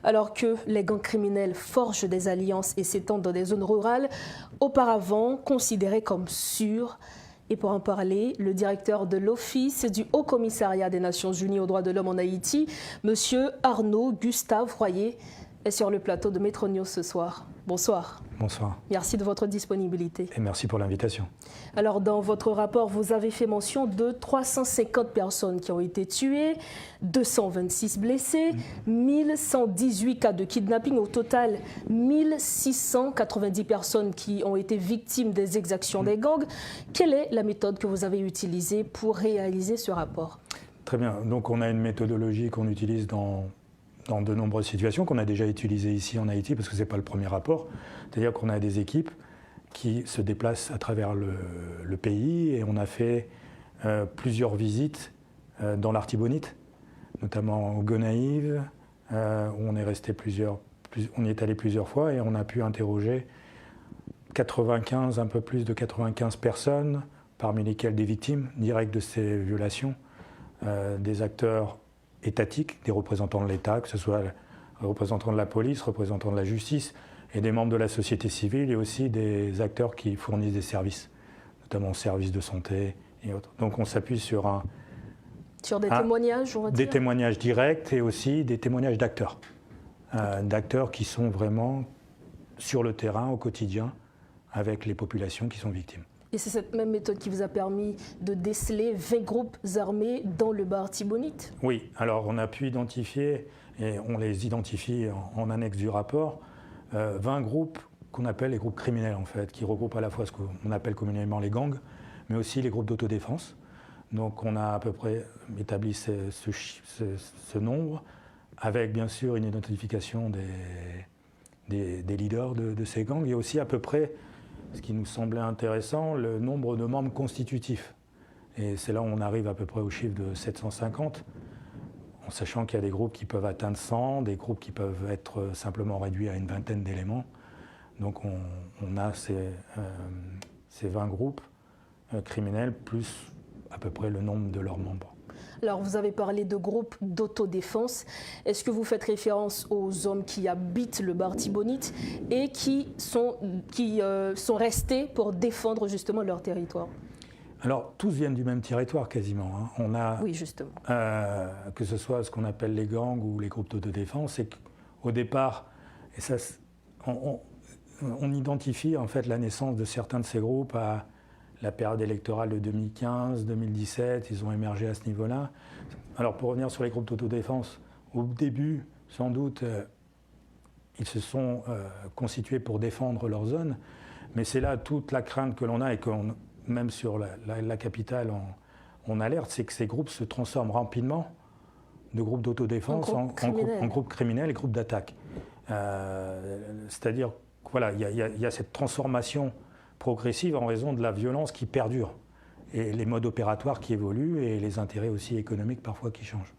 Alors que les gangs criminels forgent des alliances et s'étendent dans des zones rurales, auparavant considérées comme sûres. Et pour en parler, le directeur de l'Office du Haut Commissariat des Nations Unies aux droits de l'homme en Haïti, M. Arnaud Gustave Royer, est sur le plateau de Métro News ce soir. Bonsoir. Bonsoir. Merci de votre disponibilité. Et merci pour l'invitation. Alors, dans votre rapport, vous avez fait mention de 350 personnes qui ont été tuées, 226 blessés, 1118 cas de kidnapping. Au total, 1690 personnes qui ont été victimes des exactions des gangs. Quelle est la méthode que vous avez utilisée pour réaliser ce rapport? Très bien. Donc, on a une méthodologie qu'on utilise dans de nombreuses situations, qu'on a déjà utilisées ici en Haïti, parce que ce n'est pas le premier rapport. C'est-à-dire qu'on a des équipes qui se déplacent à travers le pays, et on a fait plusieurs visites dans l'Artibonite, notamment au Gonaïves, où on est resté on y est allé plusieurs fois, et on a pu interroger un peu plus de 95 personnes, parmi lesquelles des victimes directes de ces violations, des acteurs étatiques, des représentants de l'État, que ce soit représentants de la police, représentants de la justice, et des membres de la société civile, et aussi des acteurs qui fournissent des services, notamment services de santé et autres. Donc on s'appuie sur des témoignages, on va dire. Des témoignages directs et aussi des témoignages d'acteurs. D'acteurs qui sont vraiment sur le terrain au quotidien avec les populations qui sont victimes. Et c'est cette même méthode qui vous a permis de déceler 20 groupes armés dans le bas Artibonite? Oui, alors on a pu identifier, et on les identifie en annexe du rapport, 20 groupes qu'on appelle les groupes criminels en fait, qui regroupent à la fois ce qu'on appelle communément les gangs, mais aussi les groupes d'autodéfense. Donc on a à peu près établi ce nombre, avec bien sûr une identification des leaders de ces gangs, et aussi à peu près, ce qui nous semblait intéressant, le nombre de membres constitutifs. Et c'est là où on arrive à peu près au chiffre de 750, en sachant qu'il y a des groupes qui peuvent atteindre 100, des groupes qui peuvent être simplement réduits à une vingtaine d'éléments. Donc on a ces 20 groupes criminels, plus à peu près le nombre de leurs membres. Alors, vous avez parlé de groupes d'autodéfense. Est-ce que vous faites référence aux hommes qui habitent le bas Artibonite et qui sont restés pour défendre justement leur territoire? Alors, tous viennent du même territoire quasiment. Hein. On a, oui, justement. Que ce soit ce qu'on appelle les gangs ou les groupes d'autodéfense, c'est qu'au départ, et ça, on identifie en fait la naissance de certains de ces groupes à la période électorale de 2015-2017, ils ont émergé à ce niveau-là. Alors pour revenir sur les groupes d'autodéfense, au début, sans doute, ils se sont constitués pour défendre leur zone, mais c'est là toute la crainte que l'on a, et que même sur la capitale, on alerte, c'est que ces groupes se transforment rapidement de groupes d'autodéfense en groupes criminels et groupes d'attaque. C'est-à-dire, voilà, il y a cette transformation progressive en raison de la violence qui perdure, et les modes opératoires qui évoluent, et les intérêts aussi économiques parfois qui changent.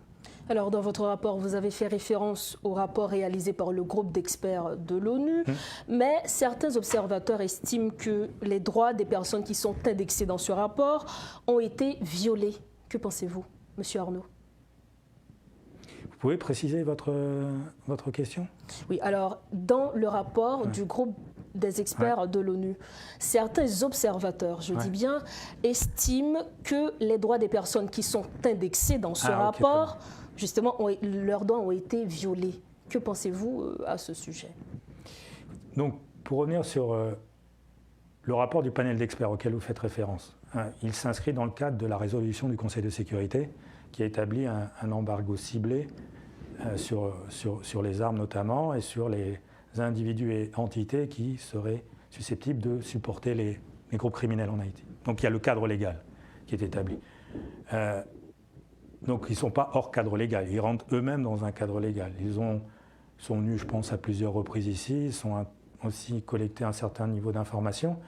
Alors, dans votre rapport, vous avez fait référence au rapport réalisé par le groupe d'experts de l'ONU, mais certains observateurs estiment que les droits des personnes qui sont indexées dans ce rapport ont été violés. Que pensez-vous, M. Arnaud? Vous pouvez préciser votre question? Oui, alors, dans le rapport du groupe des experts de l'ONU, certains observateurs, je dis bien, estiment que les droits des personnes qui sont indexées dans ce rapport, justement, leurs droits ont été violés. Que pensez-vous à ce sujet? Donc, pour revenir sur le rapport du panel d'experts auquel vous faites référence, il s'inscrit dans le cadre de la résolution du Conseil de sécurité qui a établi un embargo ciblé sur les armes notamment, et sur les individus et entités qui seraient susceptibles de supporter les groupes criminels en Haïti. Donc il y a le cadre légal qui est établi. Donc ils ne sont pas hors cadre légal, ils rentrent eux-mêmes dans un cadre légal. Ils sont venus, je pense, à plusieurs reprises ici, ils ont aussi collecté un certain niveau d'informations,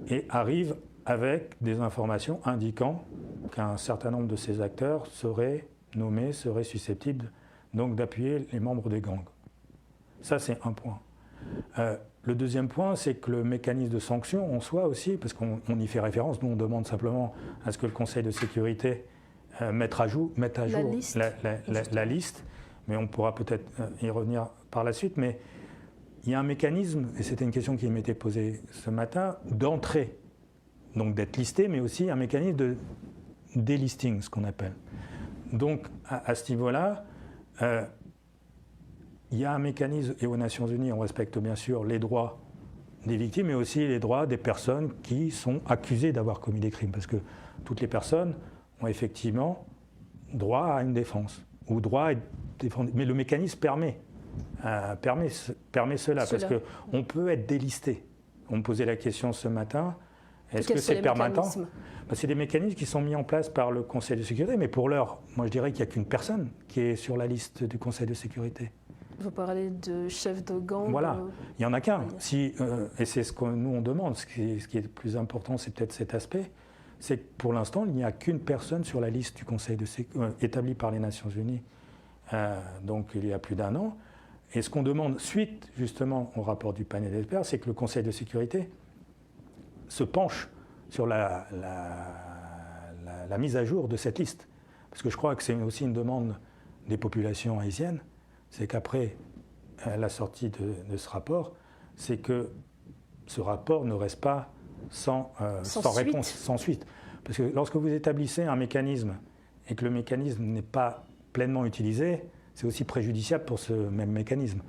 et arrivent avec des informations indiquant qu'un certain nombre de ces acteurs seraient nommés, seraient susceptibles donc d'appuyer les membres des gangs. Ça, c'est un point. Le deuxième point, c'est que le mécanisme de sanction en soi aussi, parce qu'on y fait référence, nous on demande simplement à ce que le Conseil de sécurité mette à jour la liste, mais on pourra peut-être y revenir par la suite. Mais il y a un mécanisme, et c'était une question qui m'était posée ce matin, d'entrée, donc d'être listé, mais aussi un mécanisme de délisting, ce qu'on appelle. Donc à ce niveau-là, il y a un mécanisme, et aux Nations Unies, on respecte bien sûr les droits des victimes, mais aussi les droits des personnes qui sont accusées d'avoir commis des crimes, parce que toutes les personnes ont effectivement droit à une défense, ou droit à être défendu. Mais le mécanisme permet cela, parce qu'on peut être délisté. On me posait la question ce matin, est-ce que c'est permanent ? C'est des mécanismes qui sont mis en place par le Conseil de sécurité, mais pour l'heure, moi je dirais qu'il n'y a qu'une personne qui est sur la liste du Conseil de sécurité. Vous parlez de chef de gang. Voilà, il n'y en a qu'un. Et c'est ce que nous on demande, ce qui est le plus important, c'est peut-être cet aspect, c'est que pour l'instant, il n'y a qu'une personne sur la liste du Conseil de sécurité établie par les Nations Unies, donc il y a plus d'1 an. Et ce qu'on demande, suite justement au rapport du panel d'experts, c'est que le Conseil de sécurité se penche sur la mise à jour de cette liste. Parce que je crois que c'est aussi une demande des populations haïtiennes, c'est qu'après la sortie de ce rapport, c'est que ce rapport ne reste pas sans réponse, sans suite. Parce que lorsque vous établissez un mécanisme et que le mécanisme n'est pas pleinement utilisé, c'est aussi préjudiciable pour ce même mécanisme.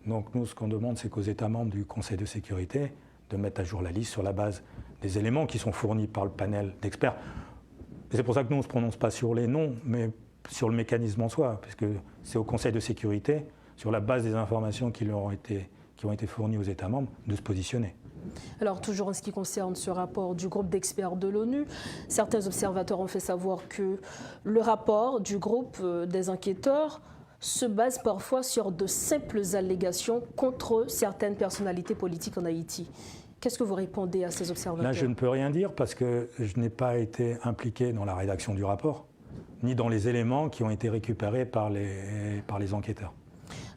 Donc nous, ce qu'on demande, c'est qu'aux États membres du Conseil de sécurité de mettre à jour la liste sur la base des éléments qui sont fournis par le panel d'experts. Et c'est pour ça que nous, on ne se prononce pas sur les noms, mais sur le mécanisme en soi, puisque c'est au Conseil de sécurité, sur la base des informations qui ont été fournies aux États membres, de se positionner. Alors, toujours en ce qui concerne ce rapport du groupe d'experts de l'ONU, certains observateurs ont fait savoir que le rapport du groupe des enquêteurs se base parfois sur de simples allégations contre certaines personnalités politiques en Haïti. Qu'est-ce que vous répondez à ces observateurs ? Là, je ne peux rien dire parce que je n'ai pas été impliqué dans la rédaction du rapport, ni dans les éléments qui ont été récupérés par les enquêteurs.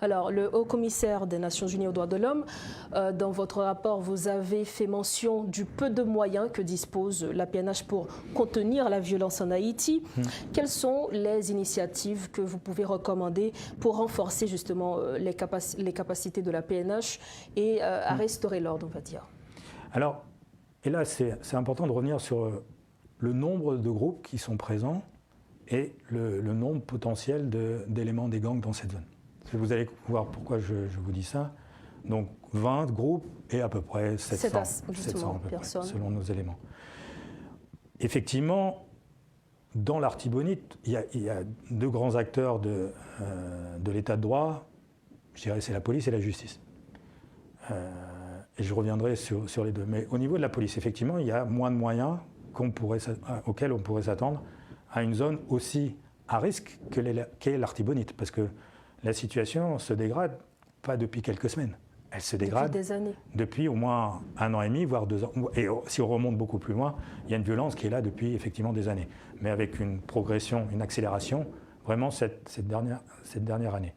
Alors, le haut-commissaire des Nations Unies aux droits de l'homme, dans votre rapport, vous avez fait mention du peu de moyens que dispose la PNH pour contenir la violence en Haïti. Quelles sont les initiatives que vous pouvez recommander pour renforcer justement les capacités de la PNH et à restaurer l'ordre, on va dire ? Alors, et là, c'est important de revenir sur le nombre de groupes qui sont présents et le nombre potentiel d'éléments des gangs dans cette zone. Vous allez voir pourquoi je vous dis ça. Donc 20 groupes et à peu près 700 personnes, selon nos éléments. Effectivement, dans l'Artibonite, il y a 2 grands acteurs de l'état de droit. Je dirais c'est la police et la justice. Et je reviendrai sur les deux. Mais au niveau de la police, effectivement, il y a moins de moyens auxquels on pourrait s'attendre à une zone aussi à risque qu'est l'Artibonite. Parce que la situation se dégrade pas depuis quelques semaines. Elle se dégrade depuis des années. Depuis au moins 1 an et demi, voire 2 ans. Et si on remonte beaucoup plus loin, il y a une violence qui est là depuis effectivement des années. Mais avec une progression, une accélération, vraiment cette dernière année.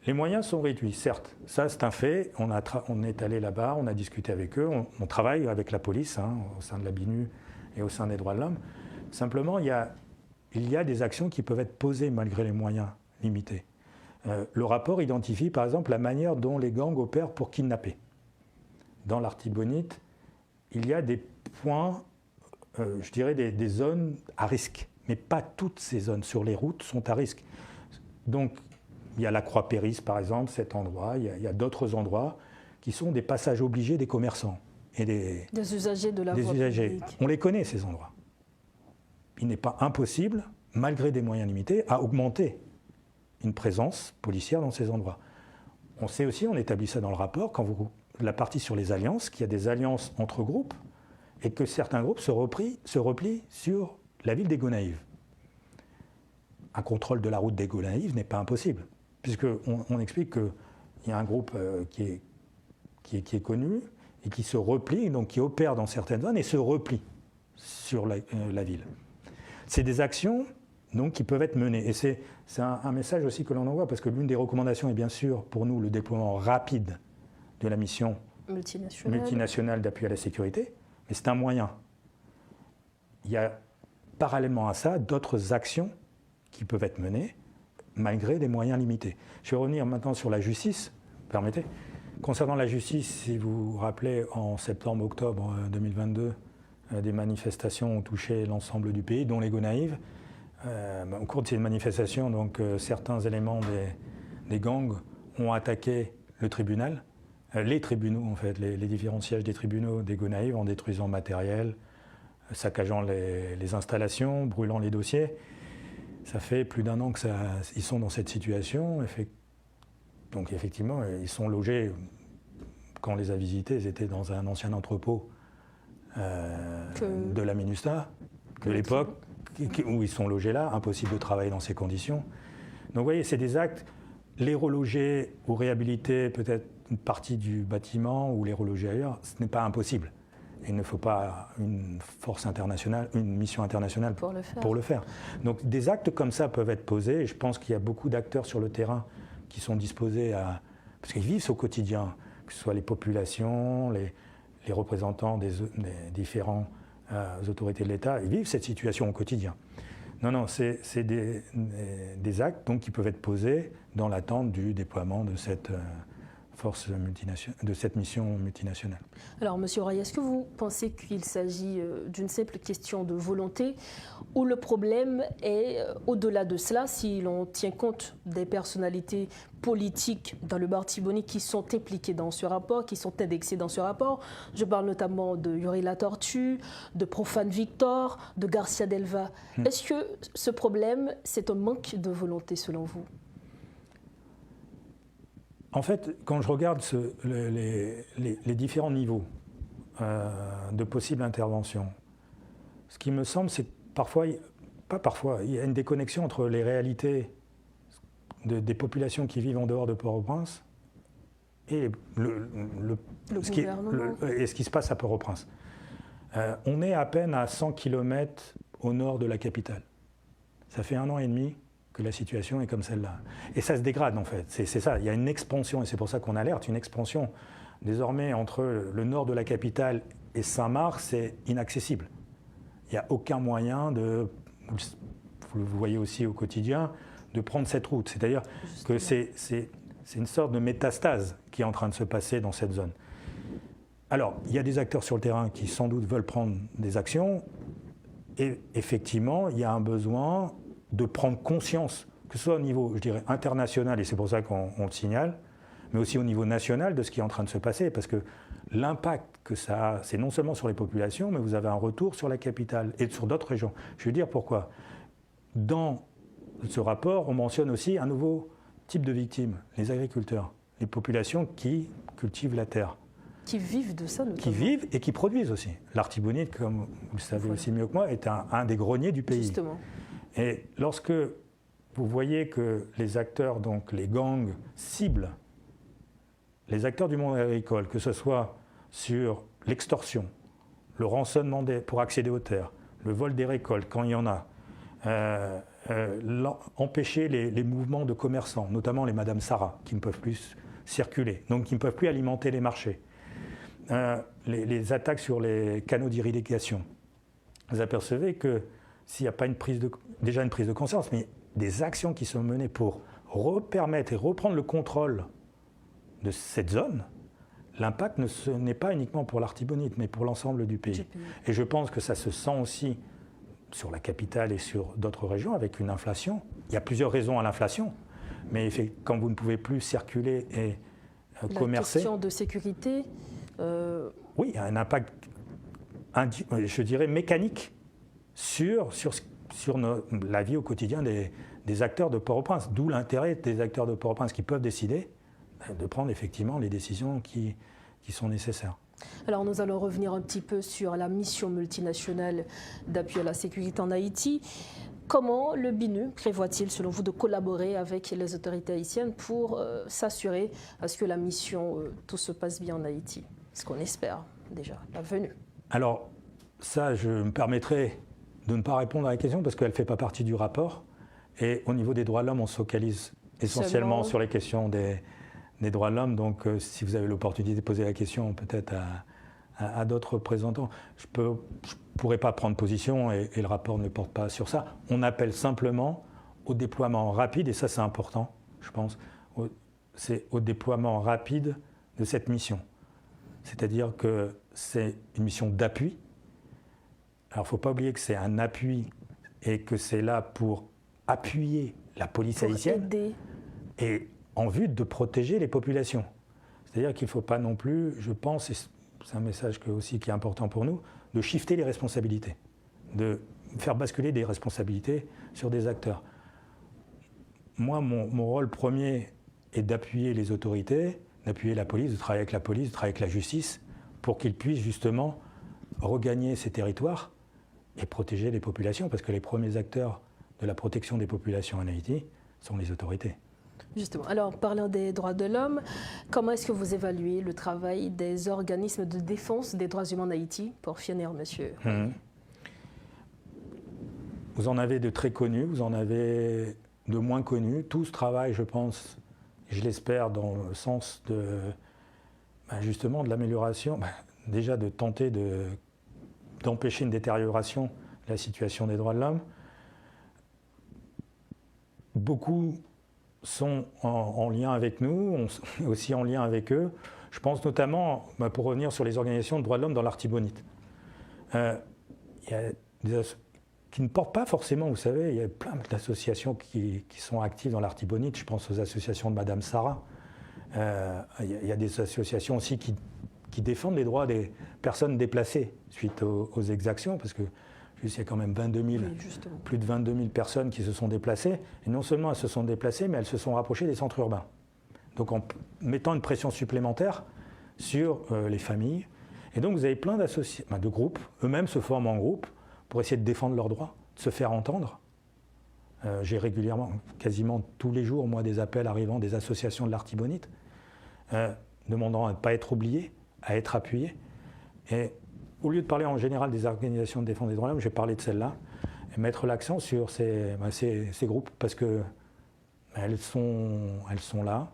Les moyens sont réduits, certes. Ça, c'est un fait. On est allé là-bas, on a discuté avec eux. On travaille avec la police, au sein de la BINU et au sein des droits de l'homme. Simplement, il y a des actions qui peuvent être posées malgré les moyens limités. Le rapport identifie par exemple la manière dont les gangs opèrent pour kidnapper. Dans l'Artibonite, il y a des points, je dirais des zones à risque, mais pas toutes ces zones sur les routes sont à risque. Donc il y a la Croix-Péris par exemple, cet endroit, il y a d'autres endroits qui sont des passages obligés des commerçants et des usagers de la voie publique. On les connaît ces endroits. Il n'est pas impossible, malgré des moyens limités, à augmenter une présence policière dans ces endroits. On sait aussi, on établit ça dans le rapport, la partie sur les alliances, qu'il y a des alliances entre groupes et que certains groupes se replient sur la ville des Gonaïves. Un contrôle de la route des Gonaïves n'est pas impossible, puisqu'on explique qu'il y a un groupe qui est connu et qui se replie, donc qui opère dans certaines zones et se replie sur la ville. C'est des actions donc, qui peuvent être menées. Et c'est un message aussi que l'on envoie, parce que l'une des recommandations est bien sûr pour nous le déploiement rapide de la mission multinationale d'appui à la sécurité, mais c'est un moyen. Il y a parallèlement à ça d'autres actions qui peuvent être menées, malgré des moyens limités. Je vais revenir maintenant sur la justice, permettez. Concernant la justice, si vous vous rappelez, en septembre-octobre 2022, des manifestations ont touché l'ensemble du pays, dont les Gonaïves. Au cours de ces manifestations, donc, certains éléments des gangs ont attaqué le tribunal, les tribunaux en fait, les différents sièges des tribunaux des Gonaïves en détruisant matériel, saccageant les installations, brûlant les dossiers. Ça fait plus d'1 an qu'ils sont dans cette situation. Donc effectivement, ils sont logés, quand on les a visités, ils étaient dans un ancien entrepôt de la MINUSTAH, de l'époque, où ils sont logés là, impossible de travailler dans ces conditions. Donc vous voyez, c'est des actes, les reloger ou réhabiliter peut-être une partie du bâtiment ou les reloger ailleurs, ce n'est pas impossible. Il ne faut pas une force internationale, une mission internationale pour le faire. Donc des actes comme ça peuvent être posés, et je pense qu'il y a beaucoup d'acteurs sur le terrain qui sont disposés à... Parce qu'ils vivent au quotidien, que ce soit les populations, les représentants des différentes autorités de l'État, ils vivent cette situation au quotidien. Non, c'est des actes donc, qui peuvent être posés dans l'attente du déploiement de cette de cette mission multinationale. Alors, M. Roy, est-ce que vous pensez qu'il s'agit d'une simple question de volonté ou le problème est au-delà de cela, si l'on tient compte des personnalités politiques dans le Bartibonite qui sont impliquées dans ce rapport, qui sont indexées dans ce rapport? Je parle notamment de Yuri La Tortue, de Profane Victor, de Garcia Delva. Est-ce que ce problème, c'est un manque de volonté selon vous? En fait, quand je regarde les différents niveaux de possibles interventions, ce qui me semble, c'est que parfois, il y a une déconnexion entre les réalités des populations qui vivent en dehors de Port-au-Prince et ce qui se passe à Port-au-Prince. On est à peine à 100 km au nord de la capitale. Ça fait 1 an et demi que la situation est comme celle-là. Et ça se dégrade en fait, c'est ça, il y a une expansion, et c'est pour ça qu'on alerte, une expansion. Désormais, entre le nord de la capitale et Saint-Marc, c'est inaccessible. Il n'y a aucun moyen de, vous le voyez aussi au quotidien, de prendre cette route. C'est-à-dire que c'est une sorte de métastase qui est en train de se passer dans cette zone. Alors, il y a des acteurs sur le terrain qui sans doute veulent prendre des actions, et effectivement, il y a un besoin de prendre conscience, que ce soit au niveau, je dirais, international, et c'est pour ça qu'on le signale, mais aussi au niveau national de ce qui est en train de se passer, parce que l'impact que ça a, c'est non seulement sur les populations, mais vous avez un retour sur la capitale et sur d'autres régions. Je vais dire pourquoi. Dans ce rapport, on mentionne aussi un nouveau type de victimes, les agriculteurs, les populations qui cultivent la terre. Qui vivent de ça, notamment. Qui vivent et qui produisent aussi. L'Artibonite, comme vous le savez aussi mieux que moi, est un des greniers du pays. Justement. Et lorsque vous voyez que les acteurs, donc les gangs, ciblent les acteurs du monde agricole, que ce soit sur l'extorsion, le rançonnement pour accéder aux terres, le vol des récoltes quand il y en a, empêcher les mouvements de commerçants, notamment les Madame Sarah, qui ne peuvent plus circuler, donc qui ne peuvent plus alimenter les marchés, les attaques sur les canaux d'irrigation. Vous apercevez que s'il n'y a pas déjà une prise de conscience, mais des actions qui sont menées pour permettre et reprendre le contrôle de cette zone, l'impact n'est pas uniquement pour l'Artibonite, mais pour l'ensemble du pays. Et je pense que ça se sent aussi sur la capitale et sur d'autres régions avec une inflation. Il y a plusieurs raisons à l'inflation, mais quand vous ne pouvez plus circuler et commercer... La question de sécurité... Oui, il y a un impact, je dirais, mécanique sur la vie au quotidien des acteurs de Port-au-Prince. D'où l'intérêt des acteurs de Port-au-Prince qui peuvent décider de prendre effectivement les décisions qui sont nécessaires. Alors nous allons revenir un petit peu sur la mission multinationale d'appui à la sécurité en Haïti. Comment le BINU prévoit-il, selon vous, de collaborer avec les autorités haïtiennes pour s'assurer à ce que la mission, tout se passe bien en Haïti? Ce qu'on espère déjà, la venue. Alors ça, je me permettrai de ne pas répondre à la question parce qu'elle ne fait pas partie du rapport. Et au niveau des droits de l'homme, on se focalise essentiellement sur les questions des droits de l'homme. Donc si vous avez l'opportunité de poser la question peut-être à d'autres représentants, je ne pourrais pas prendre position et le rapport ne porte pas sur ça. On appelle simplement au déploiement rapide, et ça c'est important, je pense, c'est au déploiement rapide de cette mission. C'est-à-dire que c'est une mission d'appui. Alors il ne faut pas oublier que c'est un appui et que c'est là pour appuyer la police haïtienne aider. Et en vue de protéger les populations. C'est-à-dire qu'il ne faut pas non plus, je pense, et c'est un message aussi qui est important pour nous, de shifter les responsabilités, de faire basculer des responsabilités sur des acteurs. Moi, mon rôle premier est d'appuyer les autorités, d'appuyer la police, de travailler avec la police, de travailler avec la justice, pour qu'ils puissent justement regagner ces territoires et protéger les populations, parce que les premiers acteurs de la protection des populations en Haïti sont les autorités. Justement. Alors, parlant des droits de l'homme, comment est-ce que vous évaluez le travail des organismes de défense des droits humains en Haïti? Pour finir, monsieur. Vous en avez de très connus, vous en avez de moins connus. Tous travaillent, je pense, je l'espère, dans le sens de, justement, de l'amélioration, déjà de tenter d'empêcher une détérioration de la situation des droits de l'homme. Beaucoup sont en lien avec nous, aussi en lien avec eux. Je pense notamment, pour revenir sur les organisations de droits de l'homme dans l'Artibonite. Il y a qui ne portent pas forcément, vous savez, il y a plein d'associations qui sont actives dans l'Artibonite. Je pense aux associations de Madame Sarah. Il y a des associations aussi qui défendent les droits des personnes déplacées suite aux exactions, parce que il y a quand même 22 000, plus de 22 000 personnes qui se sont déplacées. Et non seulement elles se sont déplacées, mais elles se sont rapprochées des centres urbains. Donc en mettant une pression supplémentaire sur les familles. Et donc vous avez plein de groupes, eux-mêmes se forment en groupe pour essayer de défendre leurs droits, de se faire entendre. J'ai régulièrement, quasiment tous les jours, moi, des appels arrivant des associations de l'Artibonite, demandant à ne pas être oubliés, à être appuyés. Et au lieu de parler en général des organisations de défense des droits de l'homme, je vais parler de celles-là et mettre l'accent sur ces groupes, parce qu'elles sont là,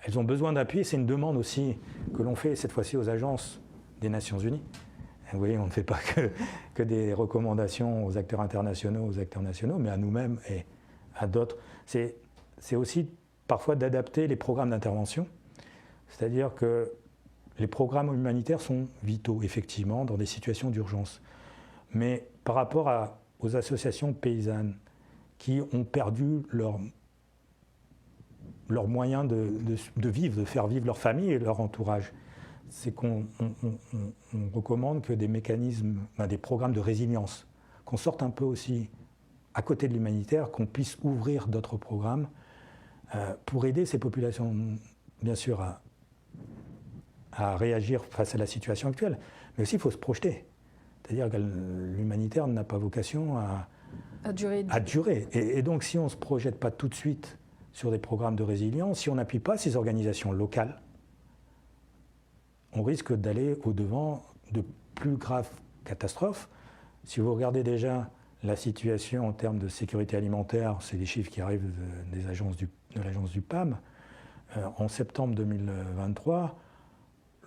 elles ont besoin d'appui. C'est une demande aussi que l'on fait cette fois-ci aux agences des Nations Unies. Et vous voyez, on ne fait pas que des recommandations aux acteurs internationaux, aux acteurs nationaux, mais à nous-mêmes et à d'autres. C'est aussi parfois d'adapter les programmes d'intervention, c'est-à-dire que les programmes humanitaires sont vitaux, effectivement, dans des situations d'urgence. Mais par rapport aux associations paysannes qui ont perdu leur moyen de vivre, de faire vivre leur famille et leur entourage, c'est qu'on recommande que des mécanismes, des programmes de résilience, qu'on sorte un peu aussi à côté de l'humanitaire, qu'on puisse ouvrir d'autres programmes pour aider ces populations, bien sûr, à réagir face à la situation actuelle. Mais aussi, il faut se projeter. C'est-à-dire que l'humanitaire n'a pas vocation à durer. Et donc, si on ne se projette pas tout de suite sur des programmes de résilience, si on n'appuie pas ces organisations locales, on risque d'aller au-devant de plus graves catastrophes. Si vous regardez déjà la situation en termes de sécurité alimentaire, c'est des chiffres qui arrivent de l'agence du PAM. En septembre 2023,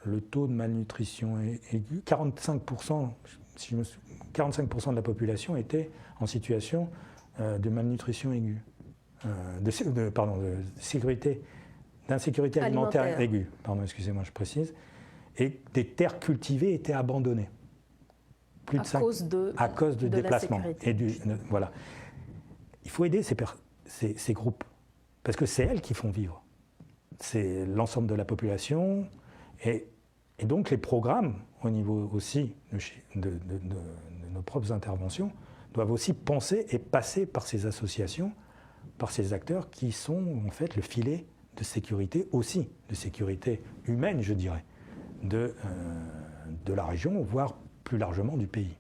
le taux de malnutrition aiguë, 45% de la population était en situation de malnutrition aiguë, d'insécurité alimentaire aiguë. Pardon, excusez-moi, je précise. Et des terres cultivées étaient abandonnées. À cause de déplacement. Voilà. Il faut aider ces groupes, parce que c'est elles qui font vivre. C'est l'ensemble de la population. Et donc les programmes, au niveau aussi de nos propres interventions, doivent aussi penser et passer par ces associations, par ces acteurs qui sont en fait le filet de sécurité aussi, de sécurité humaine, je dirais, de la région, voire plus largement du pays.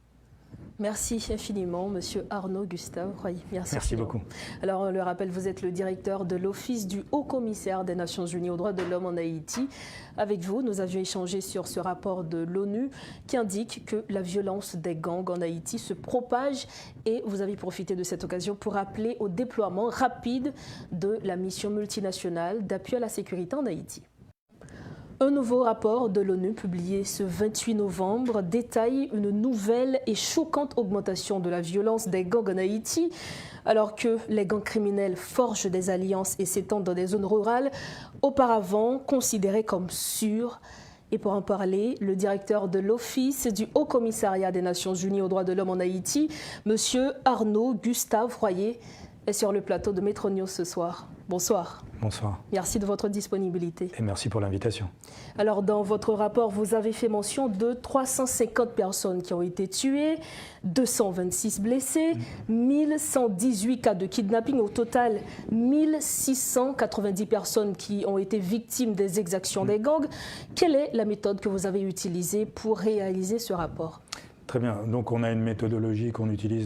Merci infiniment, Monsieur Arnaud Gustave Roy. Merci beaucoup. Alors, on le rappelle, vous êtes le directeur de l'Office du Haut-Commissaire des Nations Unies aux droits de l'homme en Haïti. Avec vous, nous avions échangé sur ce rapport de l'ONU qui indique que la violence des gangs en Haïti se propage et vous avez profité de cette occasion pour appeler au déploiement rapide de la mission multinationale d'appui à la sécurité en Haïti. Un nouveau rapport de l'ONU publié ce 28 novembre détaille une nouvelle et choquante augmentation de la violence des gangs en Haïti. Alors que les gangs criminels forgent des alliances et s'étendent dans des zones rurales, auparavant considérées comme sûres. Et pour en parler, le directeur de l'Office du Haut Commissariat des Nations Unies aux droits de l'homme en Haïti, M. Arnaud Gustave Royer, est sur le plateau de Métro News ce soir. Bonsoir. Bonsoir. Merci de votre disponibilité. Et merci pour l'invitation. Alors, dans votre rapport, vous avez fait mention de 350 personnes qui ont été tuées, 226 blessés, 1118 cas de kidnapping. Au total, 1690 personnes qui ont été victimes des exactions des gangs. Quelle est la méthode que vous avez utilisée pour réaliser ce rapport? Très bien. Donc, on a une méthodologie qu'on utilise